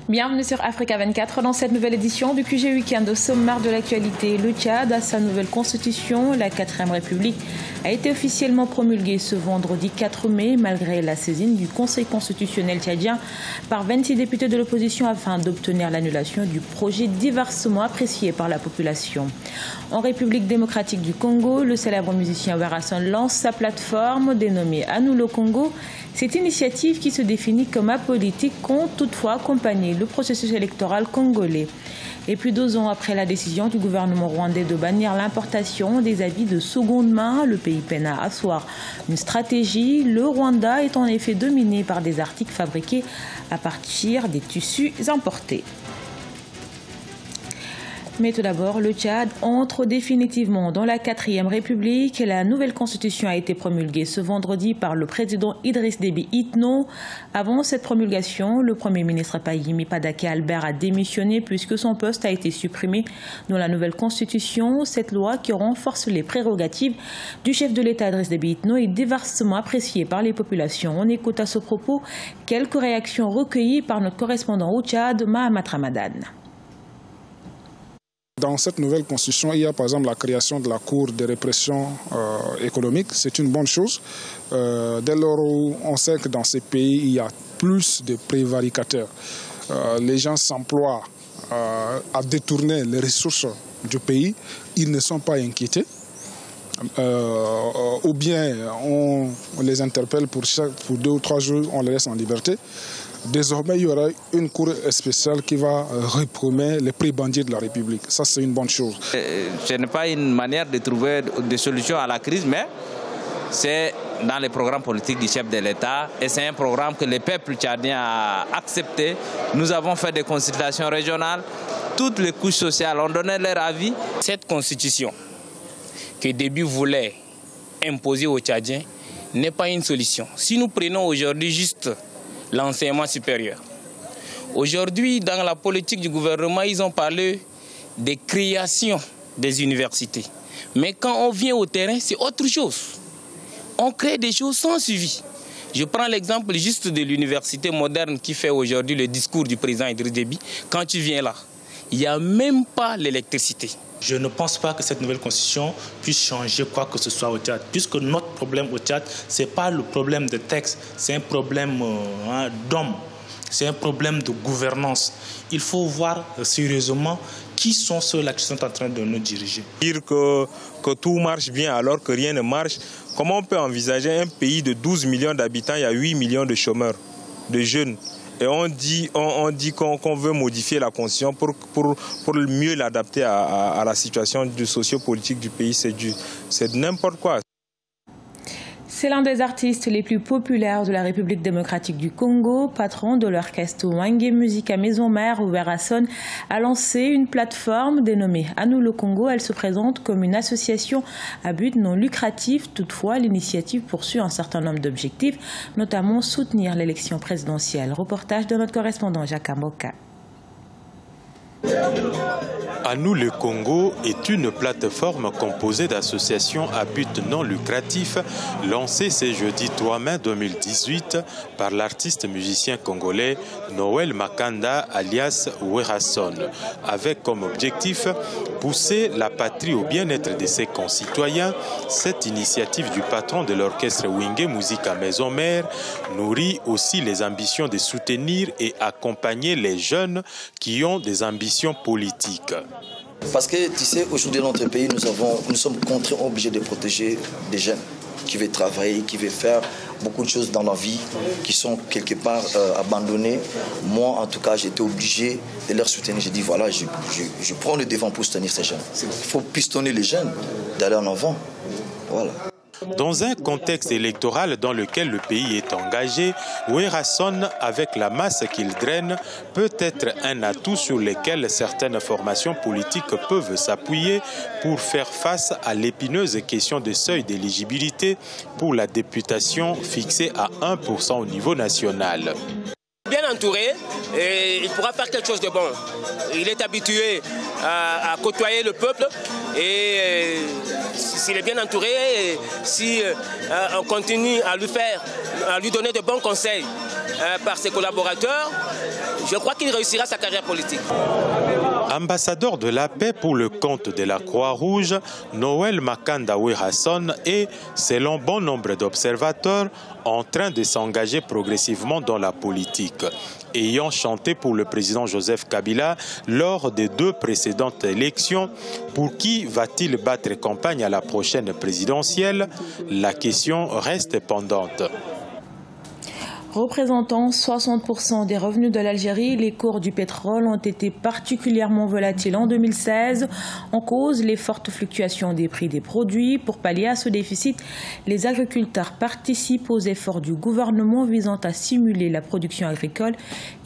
Bienvenue sur Africa 24 dans cette nouvelle édition du QG Week-end. Au sommaire de l'actualité, le Tchad a sa nouvelle constitution. La 4e République a été officiellement promulguée ce vendredi 4 mai malgré la saisine du Conseil constitutionnel tchadien par 26 députés de l'opposition afin d'obtenir l'annulation du projet diversement apprécié par la population. En République démocratique du Congo, le célèbre musicien Werrason lance sa plateforme dénommée À nous le Congo. Cette initiative qui se définit comme apolitique compte toutefois accompagner le processus électoral congolais. Et plus d'2 ans après la décision du gouvernement rwandais de bannir l'importation des habits de seconde main, le pays peine à asseoir une stratégie. Le Rwanda est en effet dominé par des articles fabriqués à partir des tissus importés. Mais tout d'abord, le Tchad entre définitivement dans la 4e République. La nouvelle constitution a été promulguée ce vendredi par le président Idriss Déby Itno. Avant cette promulgation, le Premier ministre Payimi Padake Albert a démissionné puisque son poste a été supprimé dans la nouvelle constitution. Cette loi qui renforce les prérogatives du chef de l'État Idriss Déby Itno est diversement appréciée par les populations. On écoute à ce propos quelques réactions recueillies par notre correspondant au Tchad, Mahamat Ramadan. Dans cette nouvelle constitution, il y a par exemple la création de la Cour de répression économique. C'est une bonne chose. Dès lors où on sait que dans ces pays, il y a plus de prévaricateurs. Les gens s'emploient à détourner les ressources du pays. Ils ne sont pas inquiétés. Ou bien on les interpelle pour 2 ou 3 jours, on les laisse en liberté. Désormais, il y aura une cour spéciale qui va réprimer les prébendiers de la République. Ça, c'est une bonne chose. Ce n'est pas une manière de trouver des solutions à la crise, mais c'est dans les programmes politiques du chef de l'État. Et c'est un programme que le peuple tchadien a accepté. Nous avons fait des consultations régionales. Toutes les couches sociales ont donné leur avis. Cette constitution que Déby voulait imposer aux Tchadiens n'est pas une solution. Si nous prenons aujourd'hui juste l'enseignement supérieur. Aujourd'hui, dans la politique du gouvernement, ils ont parlé de création des universités. Mais quand on vient au terrain, c'est autre chose. On crée des choses sans suivi. Je prends l'exemple juste de l'université moderne qui fait aujourd'hui le discours du président Idriss Déby. Quand tu viens là, il n'y a même pas l'électricité. Je ne pense pas que cette nouvelle constitution puisse changer quoi que ce soit au Tchad, puisque notre problème au Tchad, ce n'est pas le problème de texte, c'est un problème d'homme, c'est un problème de gouvernance. Il faut voir sérieusement qui sont ceux-là qui sont en train de nous diriger. Dire que tout marche bien alors que rien ne marche, comment on peut envisager un pays de 12 millions d'habitants, il y a 8 millions de chômeurs, de jeunes. Et on dit qu'on veut modifier la constitution pour mieux l'adapter à la situation sociopolitique du pays. C'est n'importe quoi. C'est l'un des artistes les plus populaires de la République démocratique du Congo. Patron de l'orchestre Wangé Musique à Maison Mère, Werrason a lancé une plateforme dénommée À nous le Congo. Elle se présente comme une association à but non lucratif. Toutefois, l'initiative poursuit un certain nombre d'objectifs, notamment soutenir l'élection présidentielle. Reportage de notre correspondant Jacques Amboka. À nous le Congo est une plateforme composée d'associations à but non lucratif lancée ce jeudi 3 mai 2018 par l'artiste musicien congolais Noël Makanda alias Werrason, avec comme objectif pousser la patrie au bien-être de ses concitoyens. Cette initiative du patron de l'orchestre Wangé Musique à Maison Mère nourrit aussi les ambitions de soutenir et accompagner les jeunes qui ont des ambitions politiques. Parce que tu sais, aujourd'hui dans notre pays, nous sommes contraints, obligés de protéger des jeunes qui veulent travailler, qui veulent faire beaucoup de choses dans la vie, qui sont quelque part abandonnés. Moi, en tout cas, j'étais obligé de leur soutenir. J'ai dit, voilà, je prends le devant pour soutenir ces jeunes. Il faut pistonner les jeunes, d'aller en avant. Voilà. Dans un contexte électoral dans lequel le pays est engagé, Werrason, avec la masse qu'il draine, peut être un atout sur lequel certaines formations politiques peuvent s'appuyer pour faire face à l'épineuse question de seuil d'éligibilité pour la députation fixée à 1% au niveau national. Bien entouré, et il pourra faire quelque chose de bon. Il est habitué à côtoyer le peuple et s'il est bien entouré, si on continue à lui donner de bons conseils par ses collaborateurs, je crois qu'il réussira sa carrière politique. Ambassadeur de la paix pour le compte de la Croix-Rouge, Noël Makandawe Hassan est, selon bon nombre d'observateurs, en train de s'engager progressivement dans la politique. Ayant chanté pour le président Joseph Kabila lors des 2 précédentes élections, pour qui va-t-il battre campagne à la prochaine présidentielle? La question reste pendante. Représentant 60% des revenus de l'Algérie, les cours du pétrole ont été particulièrement volatiles en 2016. En cause, les fortes fluctuations des prix des produits. Pour pallier à ce déficit, les agriculteurs participent aux efforts du gouvernement visant à stimuler la production agricole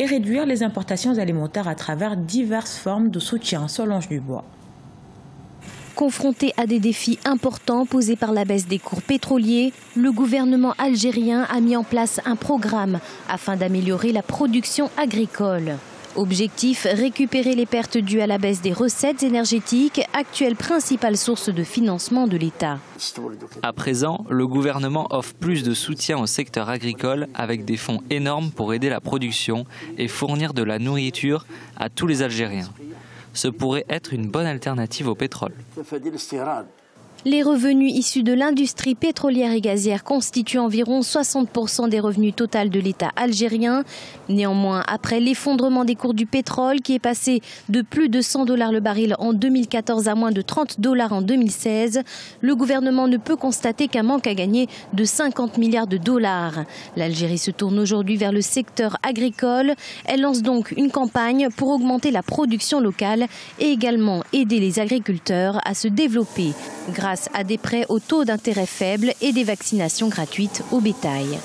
et réduire les importations alimentaires à travers diverses formes de soutien. Solange Dubois. Confronté à des défis importants posés par la baisse des cours pétroliers, le gouvernement algérien a mis en place un programme afin d'améliorer la production agricole. Objectif, récupérer les pertes dues à la baisse des recettes énergétiques, actuelle principale source de financement de l'État. À présent, le gouvernement offre plus de soutien au secteur agricole avec des fonds énormes pour aider la production et fournir de la nourriture à tous les Algériens. Ce pourrait être une bonne alternative au pétrole. Les revenus issus de l'industrie pétrolière et gazière constituent environ 60% des revenus totaux de l'État algérien. Néanmoins, après l'effondrement des cours du pétrole qui est passé de plus de $100 le baril en 2014 à moins de $30 en 2016, le gouvernement ne peut constater qu'un manque à gagner de 50 milliards de dollars. L'Algérie se tourne aujourd'hui vers le secteur agricole. Elle lance donc une campagne pour augmenter la production locale et également aider les agriculteurs à se développer grâce à des prêts au taux d'intérêt faible et des vaccinations gratuites au bétail.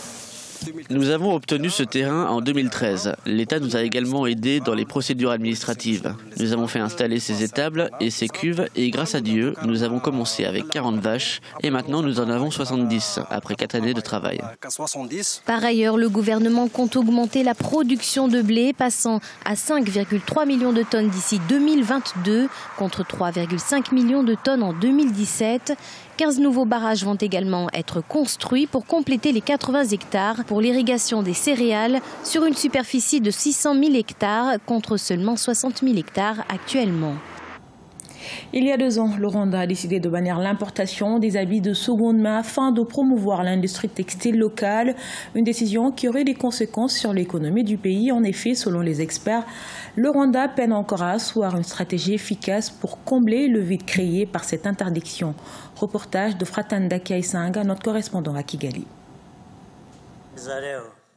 Nous avons obtenu ce terrain en 2013. L'État nous a également aidés dans les procédures administratives. Nous avons fait installer ces étables et ces cuves et grâce à Dieu, nous avons commencé avec 40 vaches et maintenant nous en avons 70 après 4 années de travail. Par ailleurs, le gouvernement compte augmenter la production de blé passant à 5,3 millions de tonnes d'ici 2022 contre 3,5 millions de tonnes en 2017. 15 nouveaux barrages vont également être construits pour compléter les 80 hectares pour l'irrigation des céréales sur une superficie de 600 000 hectares contre seulement 60 000 hectares actuellement. Il y a 2 ans, le Rwanda a décidé de bannir l'importation des habits de seconde main afin de promouvoir l'industrie textile locale. Une décision qui aurait des conséquences sur l'économie du pays. En effet, selon les experts, le Rwanda peine encore à asseoir une stratégie efficace pour combler le vide créé par cette interdiction. Reportage de Fratanda Kiaisanga, notre correspondant à Kigali.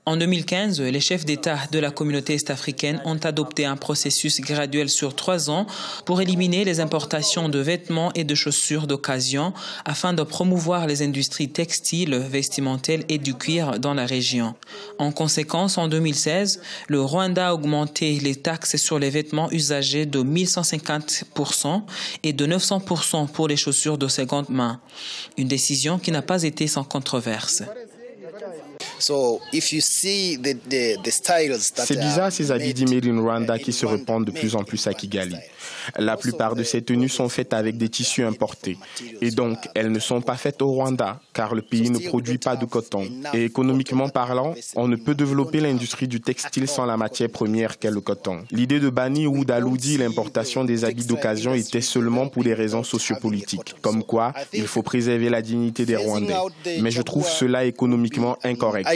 En 2015, les chefs d'État de la communauté est-africaine ont adopté un processus graduel sur 3 ans pour éliminer les importations de vêtements et de chaussures d'occasion afin de promouvoir les industries textiles, vestimentaires et du cuir dans la région. En conséquence, en 2016, le Rwanda a augmenté les taxes sur les vêtements usagés de 1150% et de 900% pour les chaussures de seconde main. Une décision qui n'a pas été sans controverse. C'est bizarre ces habits dits Made in Rwanda qui se répandent de plus en plus à Kigali. La plupart de ces tenues sont faites avec des tissus importés. Et donc, elles ne sont pas faites au Rwanda, car le pays ne produit pas de coton. Et économiquement parlant, on ne peut développer l'industrie du textile sans la matière première qu'est le coton. L'idée de bannir ou d'alourdir l'importation des habits d'occasion était seulement pour des raisons sociopolitiques. Comme quoi, il faut préserver la dignité des Rwandais. Mais je trouve cela économiquement incorrect.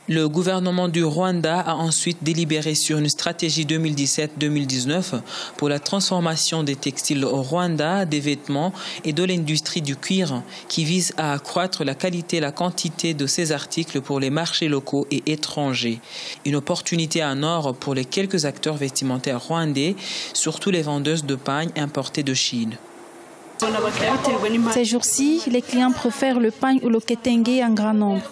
Le gouvernement du Rwanda a ensuite délibéré sur une stratégie 2017-2019 pour la transformation des textiles au Rwanda, des vêtements et de l'industrie du cuir qui vise à accroître la qualité et la quantité de ces articles pour les marchés locaux et étrangers. Une opportunité en or pour les quelques acteurs vestimentaires rwandais, surtout les vendeuses de pagne importées de Chine. Ces jours-ci, les clients préfèrent le pagne ou le ketenge en grand nombre.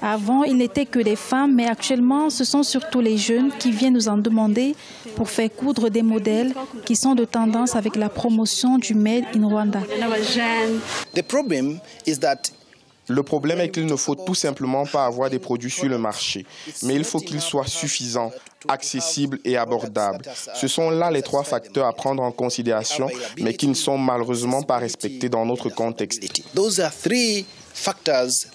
Avant, il n'était que des femmes, mais actuellement, ce sont surtout les jeunes qui viennent nous en demander pour faire coudre des modèles qui sont de tendance avec la promotion du Made in Rwanda. Le problème est qu'il ne faut tout simplement pas avoir des produits sur le marché, mais il faut qu'ils soient suffisants, accessibles et abordables. Ce sont là les 3 facteurs à prendre en considération, mais qui ne sont malheureusement pas respectés dans notre contexte.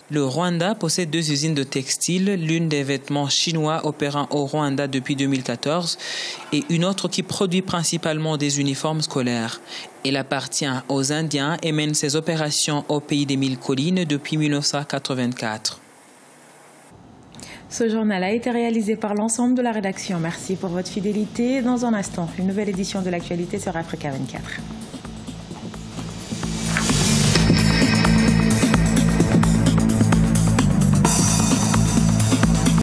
Le Rwanda possède 2 usines de textile, l'une des vêtements chinois opérant au Rwanda depuis 2014 et une autre qui produit principalement des uniformes scolaires. Elle appartient aux Indiens et mène ses opérations au pays des 1000 collines depuis 1984. Ce journal a été réalisé par l'ensemble de la rédaction. Merci pour votre fidélité. Dans un instant, une nouvelle édition de l'actualité sur Africa 24.